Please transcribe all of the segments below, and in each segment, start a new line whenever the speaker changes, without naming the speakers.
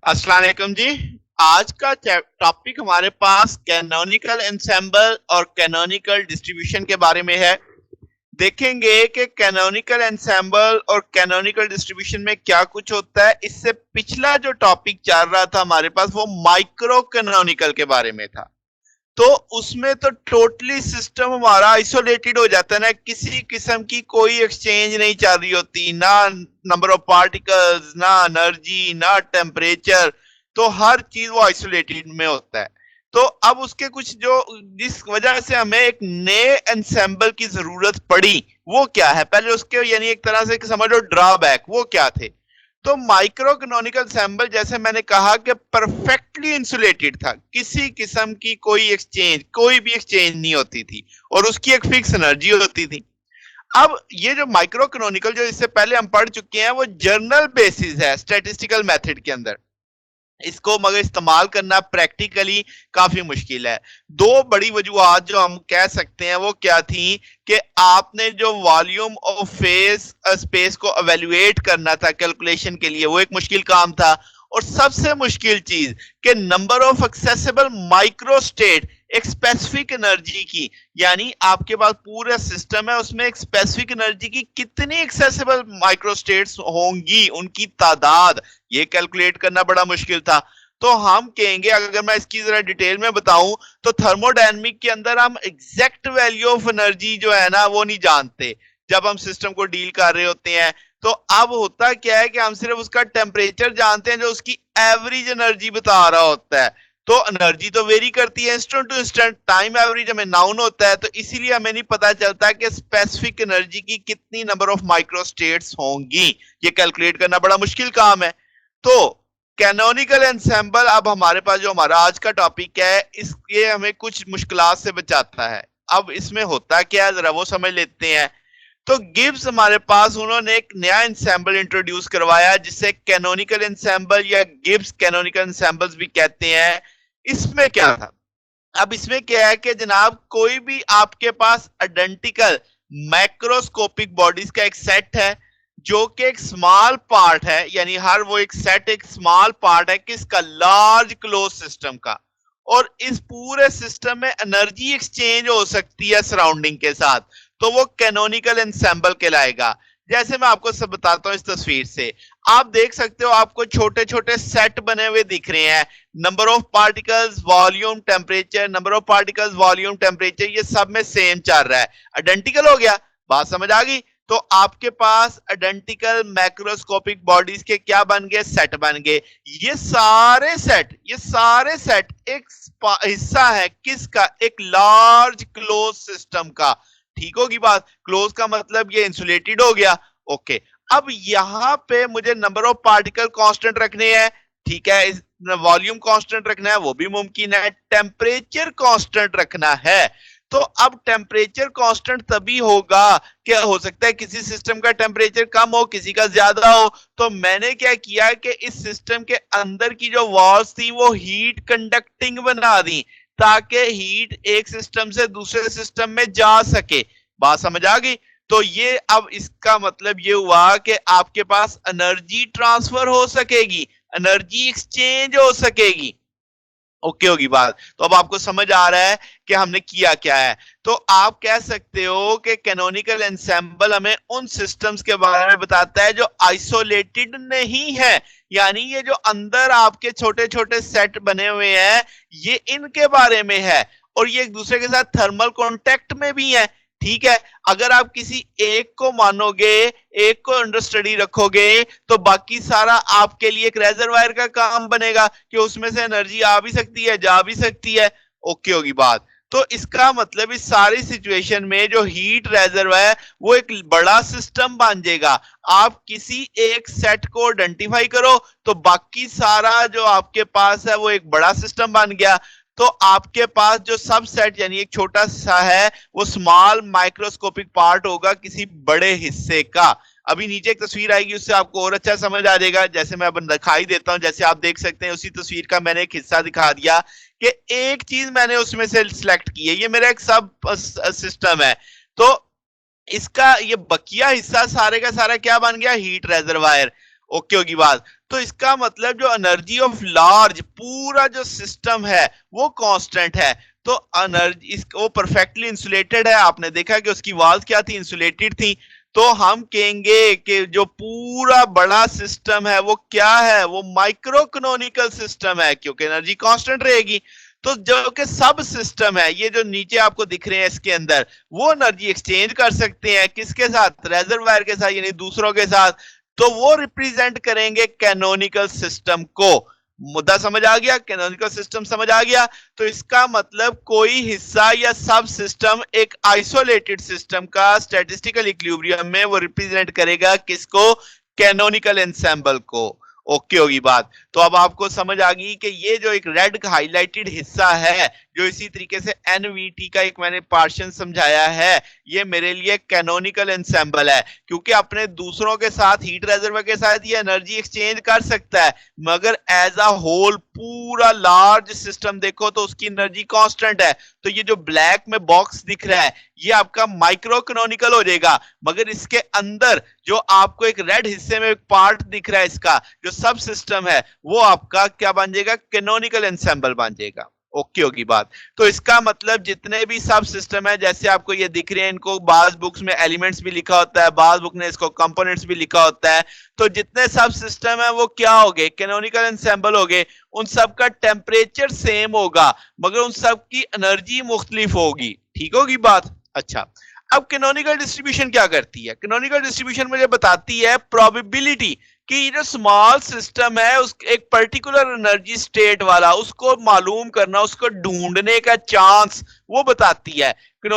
अस्सलाम वालेकुम जी। आज का टॉपिक हमारे पास कैनोनिकल एंसेंबल और कैनोनिकल डिस्ट्रीब्यूशन के बारे में है। देखेंगे कि कैनोनिकल एंसेंबल और कैनोनिकल डिस्ट्रीब्यूशन में क्या कुछ होता है। इससे पिछला जो टॉपिक चल रहा था हमारे पास वो माइक्रो कैनोनिकल के बारे में था। तो उसमें तो टोटली सिस्टम हमारा आइसोलेटेड हो जाता है ना, किसी किस्म की कोई एक्सचेंज नहीं चल रही होती, ना नंबर ऑफ पार्टिकल्स, ना एनर्जी, ना टेम्परेचर। तो हर चीज वो आइसोलेटेड में होता है। तो अब उसके कुछ जो जिस वजह से हमें एक नए एंसेंबल की जरूरत पड़ी वो क्या है, पहले उसके यानी एक तरह से समझो ड्रॉबैक वो क्या थे। तो माइक्रो कैनोनिकल सैंबल जैसे मैंने कहा कि परफेक्टली इंसुलेटेड था, किसी किस्म की कोई भी एक्सचेंज नहीं होती थी और उसकी एक फिक्स एनर्जी होती थी। अब ये जो माइक्रो कैनोनिकल जो इससे पहले हम पढ़ चुके हैं वो जर्नल बेसिस है स्टैटिस्टिकल मेथड के अंदर। इसको मगर इस्तेमाल करना प्रैक्टिकली काफी मुश्किल है। दो बड़ी वजूहत जो हम कह सकते हैं वो क्या थी कि आपने जो वॉल्यूम ऑफ फेस स्पेस को एवेल्युएट करना था कैलकुलेशन के लिए, वो एक मुश्किल काम था। और सबसे मुश्किल चीज कि नंबर ऑफ एक्सेसिबल माइक्रोस्टेट एक स्पेसिफिक एनर्जी की, यानी आपके पास पूरा सिस्टम है उसमें एक स्पेसिफिक एनर्जी की कितनी एक्सेसिबल माइक्रोस्टेट्स होंगी, उनकी तादाद, ये कैलकुलेट करना बड़ा मुश्किल था। तो हम कहेंगे, अगर मैं इसकी जरा डिटेल में बताऊं, तो थर्मोडायनेमिक के अंदर हम एग्जैक्ट वैल्यू ऑफ एनर्जी जो है ना वो नहीं जानते जब हम सिस्टम को डील कर रहे होते हैं। तो अब होता क्या है कि हम सिर्फ उसका टेम्परेचर जानते हैं जो उसकी एवरेज एनर्जी बता रहा होता है। तो एनर्जी तो वेरी करती है instant to instant, time average हमें नाउन होता है, तो इसीलिए हमें नहीं पता चलता कि स्पेसिफिक एनर्जी की कितनी नंबर ऑफ माइक्रोस्टेट्स होंगी। ये कैलकुलेट करना बड़ा मुश्किल काम है। तो कैनोनिकल एंसेंबल अब हमारे पास जो हमारा आज का टॉपिक है इसके हमें कुछ मुश्किलात से बचाता है। अब इसमें होता क्या है जरा वो समझ लेते हैं। तो गिब्स हमारे पास उन्होंने एक नया एंसेंबल इंट्रोड्यूस करवाया जिसे कैनोनिकल एंसेंबल या गिब्स कैनोनिकल एंसेंबल्स भी कहते हैं। इसमें क्या था, अब इसमें क्या है कि जनाब कोई भी आपके पास आइडेंटिकल मैक्रोस्कोपिक बॉडीज का एक सेट है जो कि एक स्मॉल पार्ट है, यानी हर वो एक सेट एक स्मॉल पार्ट है किसका, लार्ज क्लोज सिस्टम का। और इस पूरे सिस्टम में एनर्जी एक्सचेंज हो सकती है सराउंडिंग के साथ, तो वो कैनोनिकल एंसेंबल कहलाएगा। जैसे मैं आपको सब बताता हूं इस तस्वीर से, आप देख सकते हो आपको छोटे छोटे सेट बने हुए दिख रहे हैं। Number of particles, volume, temperature, number of particles, volume, temperature, ये सब में सेम चल रहा है। आइडेंटिकल हो गया, बात समझ आ गई। तो आपके पास आइडेंटिकल मैक्रोस्कोपिक बॉडीज के क्या बन गए, सेट बन गए। ये सारे सेट एक हिस्सा है किसका, एक लार्ज क्लोज सिस्टम का। ठीक होगी बात, क्लोज का मतलब ये इंसुलेटेड हो गया। ओके, अब यहां पे मुझे नंबर ऑफ पार्टिकल कांस्टेंट रखने हैं, ठीक है, वॉल्यूम कांस्टेंट रखना है वो भी मुमकिन है, टेम्परेचर कांस्टेंट रखना है। तो अब टेम्परेचर कांस्टेंट तभी होगा कि हो सकता है किसी सिस्टम का टेम्परेचर कम हो किसी का ज्यादा हो। तो मैंने क्या किया कि इस सिस्टम के अंदर की जो वॉल्स थी वो हीट कंडक्टिंग बना दी ताकि हीट एक सिस्टम से दूसरे सिस्टम में जा सके। बात समझ आ गई। तो ये अब इसका मतलब ये हुआ कि आपके पास एनर्जी ट्रांसफर हो सकेगी, एनर्जी एक्सचेंज हो सकेगी। ओके होगी बात। तो अब आपको समझ आ रहा है कि हमने किया क्या है। तो आप कह सकते हो कि कैनोनिकल एंसेंबल हमें उन सिस्टम्स के बारे में बताता है जो आइसोलेटेड नहीं है, यानी ये जो अंदर आपके छोटे छोटे सेट बने हुए हैं ये इनके बारे में है और ये एक दूसरे के साथ थर्मल कांटेक्ट में भी है। ठीक है, अगर आप किसी एक को मानोगे, एक को अंडर स्टडी रखोगे, तो बाकी सारा आपके लिए एक रेजरवायर का काम बनेगा कि उसमें से एनर्जी आ भी सकती है जा भी सकती है। ओके होगी बात। तो इसका मतलब इस सारी सिचुएशन में जो हीट रेजर्व है वो एक बड़ा सिस्टम बन जाएगा। आप किसी एक सेट को आइडेंटिफाई करो तो बाकी सारा जो आपके पास है वो एक बड़ा सिस्टम बन गया। तो आपके पास जो सब सेट यानी एक छोटा सा है वो स्मॉल माइक्रोस्कोपिक पार्ट होगा किसी बड़े हिस्से का। अभी नीचे एक तस्वीर आएगी उससे आपको और अच्छा समझ आ जाएगा। जैसे मैं अब दिखाई देता हूं, जैसे आप देख सकते हैं उसी तस्वीर का मैंने एक हिस्सा दिखा दिया कि एक चीज मैंने उसमें से सिलेक्ट की है, ये मेरा एक सब सिस्टम है। तो इसका ये बकिया हिस्सा सारे का सारा क्या बन गया, हीट रेजरवायर। ओके होगी बात। तो इसका मतलब जो एनर्जी ऑफ लार्ज पूरा जो सिस्टम है वो कांस्टेंट है। तो एनर्जी वो परफेक्टली इंसुलेटेड है, आपने देखा कि उसकी वॉल्स क्या थी, इंसुलेटेड थी। तो हम कहेंगे कि जो पूरा बड़ा सिस्टम है वो क्या है, वो माइक्रो कैनोनिकल सिस्टम है, क्योंकि एनर्जी कांस्टेंट रहेगी। तो जो कि सब सिस्टम है, ये जो नीचे आपको दिख रहे हैं इसके अंदर, वो एनर्जी एक्सचेंज कर सकते हैं किसके साथ, रेजर्वायर के साथ, यानी दूसरों के साथ। तो वो रिप्रेजेंट करेंगे कैनोनिकल सिस्टम को। मुद्दा समझ आ गया, कैनोनिकल सिस्टम समझ आ गया। तो इसका मतलब कोई हिस्सा या सब सिस्टम एक आइसोलेटेड सिस्टम का स्टैटिस्टिकल इक्विलिब्रियम में वो रिप्रेजेंट करेगा किसको, कैनोनिकल एंसेंबल को। ओके होगी बात। तो अब आपको समझ आ गई कि ये जो एक रेड हाईलाइटेड हिस्सा है, जो इसी तरीके से एनवीटी का एक मैंने पार्शन समझाया है, ये मेरे लिए कैनोनिकल एंसेंबल है, क्योंकि अपने दूसरों के साथ, हीट रेजर्वर के साथ ये एनर्जी एक्सचेंज कर सकता है, मगर एज अ होल पूरा लार्ज सिस्टम देखो तो उसकी एनर्जी कांस्टेंट है। तो ये जो ब्लैक में बॉक्स दिख रहा है ये आपका माइक्रो कैनोनिकल हो जाएगा, मगर इसके अंदर जो आपको एक रेड हिस्से में एक पार्ट दिख रहा है इसका जो सब सिस्टम है, वो आपका क्या बन जाएगा, कैनोनिकल एंसेंबल बन जाएगा। ओके होगी बात। तो इसका मतलब जितने भी सब सिस्टम है, जैसे आपको ये दिख रहे हैं, इनको बाज बुक्स में एलिमेंट्स भी लिखा होता है, बाज बुक ने इसको कंपोनेंट्स भी लिखा होता है। तो जितने सब सिस्टम है वो क्या हो गए, कैनोनिकल एंसेंबल हो गए। उन सब का टेम्परेचर सेम होगा, मगर उन सब की एनर्जी मुख्तलिफ होगी। ठीक होगी बात। अच्छा, अब कैनोनिकल डिस्ट्रीब्यूशन क्या करती है, कैनोनिकल डिस्ट्रीब्यूशन मुझे बताती है प्रोबेबिलिटी कि ये जो स्मॉल सिस्टम है उस एक पर्टिकुलर एनर्जी स्टेट वाला, उसको मालूम करना, उसको ढूंढने का चांस वो बताती है।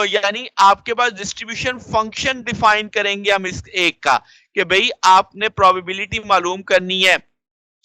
यानी आपके पास डिस्ट्रीब्यूशन फंक्शन डिफाइन करेंगे हम इस एक का, कि भाई आपने प्रोबेबिलिटी मालूम करनी है।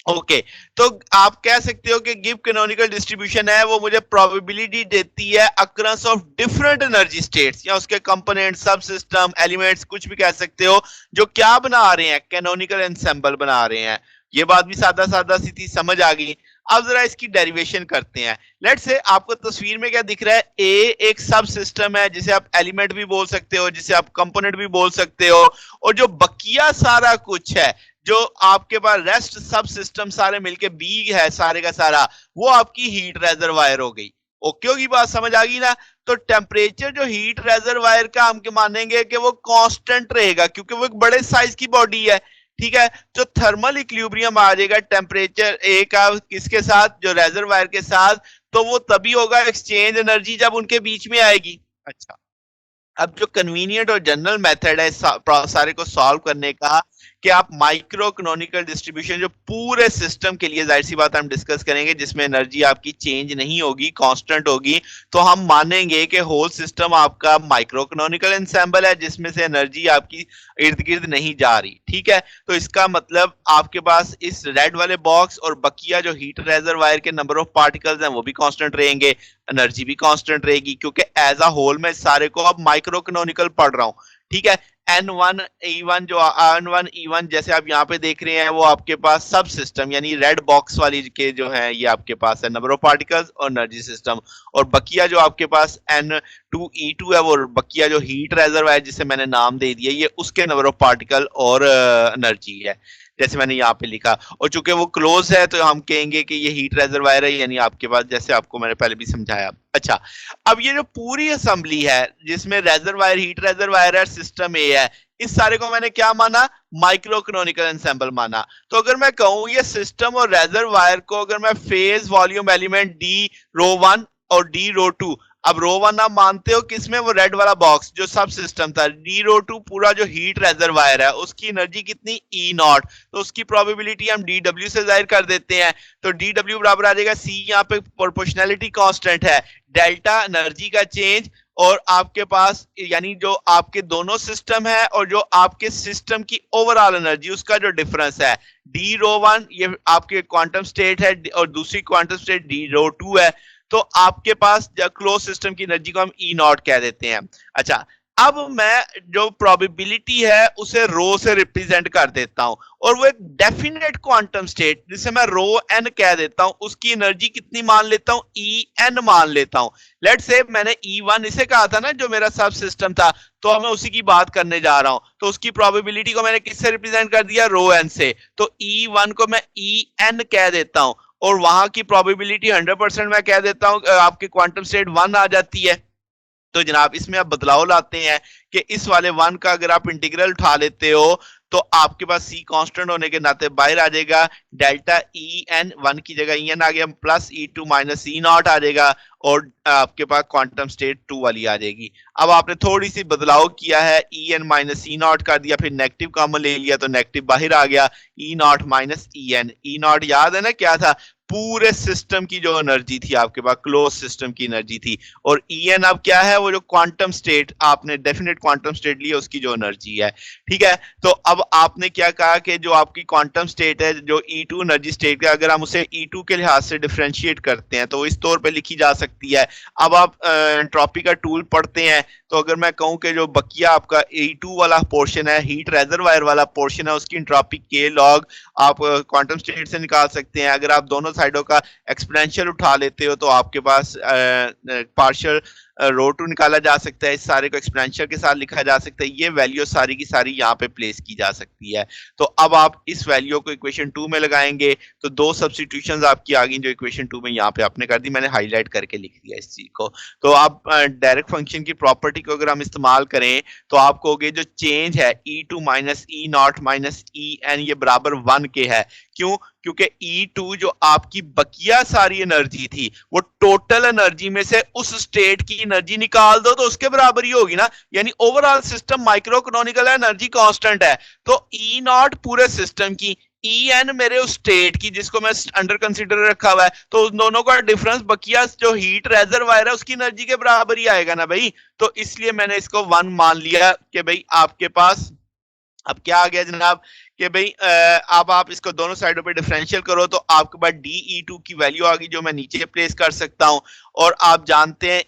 ओके तो आप कह सकते हो कि गिव कैनोनिकल डिस्ट्रीब्यूशन है वो मुझे प्रोबेबिलिटी देती है अक्रंस ऑफ डिफरेंट एनर्जी स्टेट्स, या उसके कंपोनेंट, सब सिस्टम, एलिमेंट्स, कुछ भी कह सकते हो, जो क्या बना रहे हैं, कैनोनिकल एंसेंबल बना रहे हैं। ये बात भी सादा सादा सी थी, समझ आ गई। अब जरा इसकी डेरिवेशन करते हैं। लेट्स से आपको तस्वीर में क्या दिख रहा है, ए एक सब सिस्टम है जिसे आप एलिमेंट भी बोल सकते हो, जिसे आप कंपोनेंट भी बोल सकते हो, और जो बकिया सारा कुछ है, जो आपके पास रेस्ट सब सिस्टम सारे मिलके बी है सारे का सारा, वो आपकी हीट रेजरवायर हो गई। ओके होगी बात, समझ आ गई ना। तो टेम्परेचर जो हीट रेजरवायर का हम मानेंगे कि वो कांस्टेंट रहेगा, क्योंकि वो एक बड़े साइज की बॉडी है। ठीक है, तो थर्मल इक्विलिब्रियम आ जाएगा टेम्परेचर ए का किसके साथ, जो रेजरवायर के साथ। तो वो तभी होगा एक्सचेंज एनर्जी जब उनके बीच में आएगी। अच्छा, अब जो कन्वीनियंट और जनरल मेथड है सारे को सॉल्व करने का, कि आप माइक्रो कैनोनिकल डिस्ट्रीब्यूशन जो पूरे सिस्टम के लिए, जाहिर सी बात हम डिस्कस करेंगे, जिसमें एनर्जी आपकी चेंज नहीं होगी, कांस्टेंट होगी, तो हम मानेंगे कि होल सिस्टम आपका माइक्रो कैनोनिकल एंसेंबल है, जिसमें से एनर्जी आपकी इर्द गिर्द नहीं जा रही। ठीक है, तो इसका मतलब आपके पास इस रेड वाले बॉक्स और बकिया जो हीट रेजरवायर के नंबर ऑफ पार्टिकल्स हैं वो भी कांस्टेंट रहेंगे, एनर्जी भी कांस्टेंट रहेगी, क्योंकि एज अ होल मैं सारे को अब माइक्रो कैनोनिकल पढ़ रहा हूं। ठीक है, N1 E1 जो N1 E1 जैसे आप यहाँ पे देख रहे हैं, वो आपके पास सब सिस्टम यानी रेड बॉक्स वाली के जो है ये आपके पास है नंबर ऑफ पार्टिकल्स और एनर्जी सिस्टम, और बकिया जो आपके पास N2 E2 है, वो बकिया जो हीट रेजर्वायर जिसे मैंने नाम दे दिया, ये उसके नंबर ऑफ पार्टिकल और एनर्जी है, जैसे मैंने यहाँ पे लिखा। और चूंकि वो क्लोज है तो हम कहेंगे कि ये हीट रेजरवायर है, यानी आपके पास, जैसे आपको मैंने पहले भी समझाया। अच्छा, अब ये जो पूरी असेंबली है जिसमें रेजरवायर, हीट रेजरवायर है, सिस्टम ए है, इस सारे को मैंने क्या माना, माइक्रो कैनोनिकल एंसेंबल माना। तो अगर मैं कहूं ये सिस्टम और रेजरवायर को अगर मैं फेज वॉल्यूम एलिमेंट डी रो 1 और डी रो 2, अब रो 1 आप मानते हो किसमें, वो रेड वाला बॉक्स जो सब सिस्टम था, डी रो 2 पूरा जो हीट रेजरवायर है उसकी एनर्जी कितनी, ई नॉट, तो उसकी प्रोबेबिलिटी हम डी डब्ल्यू से जाहिर कर देते हैं। तो डी डब्ल्यू बराबर आ जाएगा सी, यहाँ पे प्रोपोर्शनैलिटी कांस्टेंट है, डेल्टा एनर्जी का चेंज, और आपके पास यानी जो आपके दोनों सिस्टम है और जो आपके सिस्टम की ओवरऑल एनर्जी उसका जो डिफरेंस है, डी रो 1 ये आपके क्वांटम स्टेट है और दूसरी क्वांटम स्टेट डी रो 2 है। तो आपके पास क्लोज सिस्टम की एनर्जी को हम ई नॉट कह देते हैं। अच्छा, अब मैं जो प्रोबेबिलिटी है उसे रो से रिप्रेजेंट कर देता हूं, और वो एक डेफिनेट क्वांटम स्टेट जिसे मैं रो एन कह देता हूं, उसकी एनर्जी कितनी मान लेता हूं, ई एन मान लेता हूं। लेट्स से मैंने ई वन इसे कहा था ना, जो मेरा सब सिस्टम था, तो मैं उसी की बात करने जा रहा हूं। तो उसकी प्रोबेबिलिटी को मैंने किससे रिप्रेजेंट कर दिया, रो एन से। तो ई वन को मैं ई एन कह देता हूं, और वहां की प्रोबेबिलिटी 100% मैं कह देता हूं, आपकी क्वांटम स्टेट वन आ जाती है। तो जनाब इसमें आप बदलाव लाते हैं कि इस वाले वन का अगर आप इंटीग्रल उठा लेते हो, तो आपके पास सी कांस्टेंट होने के नाते बाहर आ जाएगा, डेल्टा ई एन, वन की जगह ई एन आ गया, plus E two minus E naught आ जाएगा, और आपके पास क्वांटम स्टेट टू वाली आ जाएगी। अब आपने थोड़ी सी बदलाव किया है, E n minus E naught कर दिया, फिर नेगेटिव कॉमन ले लिया तो नेगेटिव बाहर आ गया, E naught minus E N. E naught याद है ना क्या था, पूरे सिस्टम की जो एनर्जी थी आपके पास, क्लोज सिस्टम की एनर्जी थी। और ई एन अब क्या है, वो जो क्वांटम स्टेट आपने डेफिनेट क्वांटम स्टेट ली उसकी जो एनर्जी है। ठीक है, तो अब आपने क्या कहा कि जो आपकी क्वांटम स्टेट है, जो ई टू एनर्जी स्टेट है, अगर हम उसे ई टू के लिहाज से डिफरेंशिएट करते हैं तो इस तौर पे लिखी जा सकती है। अब आप एंट्रोपी का टूल पढ़ते हैं, तो अगर मैं कहूं कि जो बकिया आपका E2 वाला पोर्शन है, हीट रेजर्वायर वाला पोर्शन है, उसकी एंट्रोपी के लॉग आप क्वांटम स्टेट से निकाल सकते हैं। अगर आप दोनों साइडों का एक्सपोनेंशियल उठा लेते हो तो आपके पास पार्शियल रो टू निकाला जा सकता है, इस सारे को एक्सपोनेंशियल के साथ लिखा जा सकता है। ये वैल्यू सारी की सारी यहाँ पे प्लेस की जा सकती है। तो अब आप इस वैल्यू को इक्वेशन 2 में लगाएंगे तो दो सब्स्टिट्यूशंस आपकी आ गई, जो इक्वेशन 2 में यहाँ पे आपने कर दी, मैंने हाईलाइट करके लिख दिया इस चीज को। तो आप डायरेक्ट फंक्शन की प्रॉपर्टी को अगर हम इस्तेमाल करें तो आप कहोगे जो चेंज है E2 minus E naught minus E n, ये बराबर 1 के है। क्यों? क्योंकि E2 जो आपकी बकिया सारी एनर्जी थी, वो टोटल एनर्जी में से उस स्टेट की एनर्जी निकाल दो तो उसके बराबर ही होगी ना, यानी overall system micro economical energy constant है। तो ई नॉट पूरे सिस्टम की, ई एन मेरे उस स्टेट की जिसको मैं अंडर कंसीडर रखा हुआ है, तो उन दोनों का डिफरेंस बकिया जो हीट रेजर्वायर है उसकी एनर्जी के बराबर ही आएगा ना भाई। तो इसलिए मैंने इसको 1 मान लिया कि भाई आपके पास अब क्या आ गया जनाब, कि भाई अब आप इसको दोनों साइडों पे डिफरेंशियल करो तो आपके पास DE2 की वैल्यू आ गई, जो मैं नीचे प्लेस कर सकता हूं। और आप जानते हैं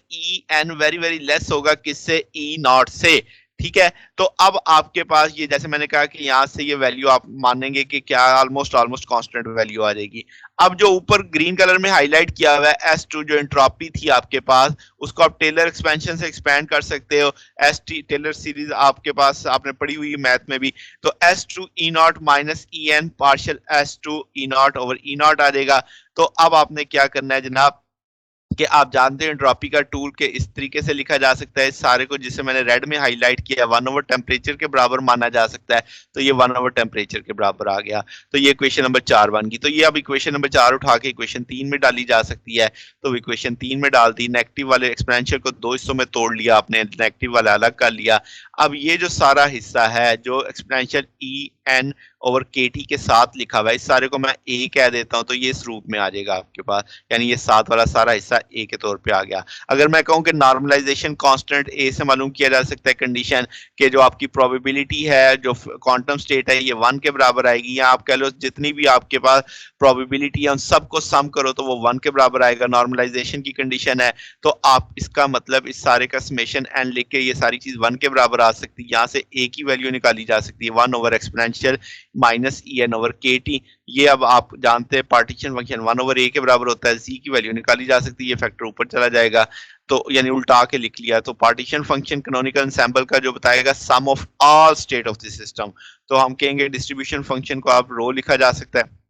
EN वेरी वेरी लेस होगा किससे, E नॉट से। ठीक है, तो अब आपके पास ये, जैसे मैंने कहा कि यहां से ये वैल्यू आप मानेंगे कि क्या ऑलमोस्ट ऑलमोस्ट कांस्टेंट वैल्यू आ जाएगी। अब जो ऊपर ग्रीन कलर में हाईलाइट किया हुआ है S2, जो एंट्रोपी थी आपके पास, उसको आप टेलर एक्सपेंशन से एक्सपेंड कर सकते हो। ST टेलर सीरीज आपके पास आपने पढ़ी हुई है मैथ में भी। तो S2 E naught minus EN partial S2 E naught over E naught आ जाएगा। तो अब आपने क्या करना है जनाब, कि आप जानते हैं एंट्रोपी का टूल के इस तरीके से लिखा जा सकता है, इस सारे को जिसे मैंने रेड में हाईलाइट किया 1 ओवर टेम्परेचर के बराबर माना जा सकता है। तो ये 1 ओवर टेम्परेचर के बराबर आ गया। तो ये इक्वेशन नंबर 4 बन गई। तो ये अब इक्वेशन नंबर 4 उठा के इक्वेशन 3 में डाली जा सकती है। तो इक्वेशन 3 में डाल दी, नेगेटिव वाले एक्सपोनेंशियल को दो हिस्सों में तोड़ लिया आपने, नेगेटिव वाला अलग कर लिया। अब ये जो सारा हिस्सा है जो एक्सपोनेंशियल ई एन ओवर के टी के साथ लिखा हुआ है, इस सारे को मैं ए कह देता हूं, तो ये इस रूप में आ जाएगा आपके पास, यानी ये साथ वाला सारा हिस्सा ए के तौर पे आ गया। अगर मैं कहूं कि नॉर्मलाइजेशन कांस्टेंट ए से मालूम किया जा सकता है कंडीशन के जो आपकी प्रोबेबिलिटी है, जो क्वांटम स्टेट है, ये 1 के बराबर आएगी, या आप कह लो जितनी भी आपके पास प्रोबेबिलिटी है उन सबको सम करो तो वो 1 के बराबर आएगा, नॉर्मलाइजेशन की कंडीशन है। तो आप इसका मतलब इस सारे का समेशन एन लिख के ये सारी चीज 1 के बराबर आ सकती है। यहाँ से ए की वैल्यू निकाली जा सकती है 1 over exponential minus E n over k T. ये अब आप जानते हैं पार्टीशन फंक्शन 1 ओवर ए के बराबर होता है, सी की वैल्यू निकाली जा सकती है, ये फैक्टर ऊपर चला जाएगा, तो यानी उल्टा के लिख लिया। तो पार्टीशन फंक्शन कैनोनिकल एंसेंबल का जो बताएगा sum of all state of the system, तो हम कहेंगे डिस्ट्रीब्यूशन फंक्शन को आप रो लिखा जा सकता है।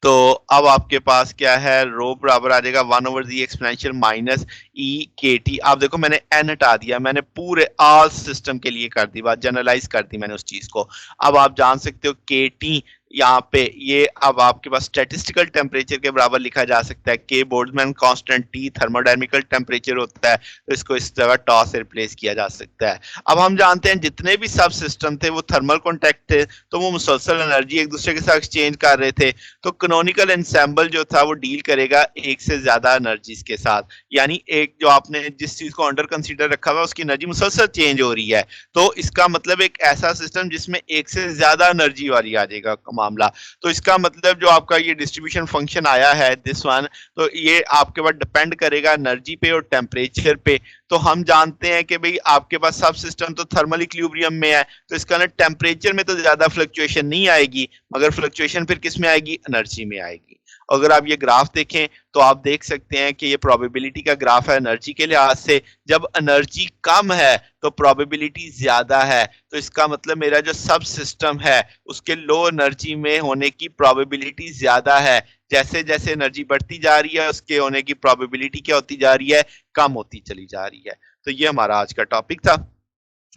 तो अब आपके पास क्या है, रो बराबर आ जाएगा 1 ओवर जी एक्सपोनेंशियल माइनस ई के टी। आप देखो मैंने एन हटा दिया, मैंने पूरे ऑल सिस्टम के लिए कर दी, बात जनरलाइज कर दी मैंने उस चीज को। अब आप जान सकते हो के टी यहाँ पे ये अब आपके पास स्टैटिस्टिकल टेम्परेचर के बराबर लिखा जा सकता है, के Boltzmann constant, T thermodynamical temperature होता है, तो इसको इस जगह टॉ से रिप्लेस किया जा सकता है। अब हम जानते हैं जितने भी सब सिस्टम थे वो थर्मल कॉन्टैक्ट थे, तो वो मुसलसल एनर्जी एक दूसरे के साथ एक्सचेंज कर रहे थे। तो कैनोनिकल एंसेंबल जो था वो डील करेगा एक से ज्यादा एनर्जीज के साथ, यानी एक जो आपने जिस चीज को अंडर कंसीडर रखा हुआ उसकी एनर्जी मुसलसल चेंज हो रही है। तो इसका मतलब एक ऐसा सिस्टम जिसमें एक से ज्यादा एनर्जी वाली आ जाएगा मामला। तो इसका मतलब जो आपका ये डिस्ट्रीब्यूशन फंक्शन आया है दिस वन, तो ये आपके पास डिपेंड करेगा एनर्जी पे और टेम्परेचर पे। तो हम जानते हैं कि भाई आपके पास सब सिस्टम तो थर्मल इक्विलिब्रियम में है, तो इसका ना टेम्परेचर में तो ज्यादा फ्लक्चुएशन नहीं आएगी, मगर फ्लक्चुएशन फिर किस में आएगी, एनर्जी में आएगी। अगर आप ये ग्राफ देखें तो आप देख सकते हैं कि ये प्रोबेबिलिटी का ग्राफ है एनर्जी के लिहाज से। जब एनर्जी कम है तो प्रोबेबिलिटी ज्यादा है, तो इसका मतलब मेरा जो सब सिस्टम है उसके लो एनर्जी में होने की प्रोबेबिलिटी ज्यादा है। जैसे जैसे एनर्जी बढ़ती जा रही है उसके होने की प्रोबेबिलिटी क्या होती जा रही है, कम होती चली जा रही है। तो ये हमारा आज का टॉपिक था।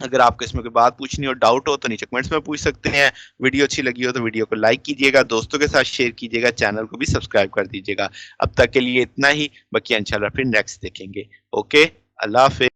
अगर आपको इसमें कोई बात पूछनी हो, डाउट हो, तो नीचे कमेंट्स में पूछ सकते हैं। वीडियो अच्छी लगी हो तो वीडियो को लाइक कीजिएगा, दोस्तों के साथ शेयर कीजिएगा, चैनल को भी सब्सक्राइब कर दीजिएगा। अब तक के लिए इतना ही, बाकी इंशाल्लाह फिर नेक्स्ट देखेंगे। ओके, अल्लाह हाफिज।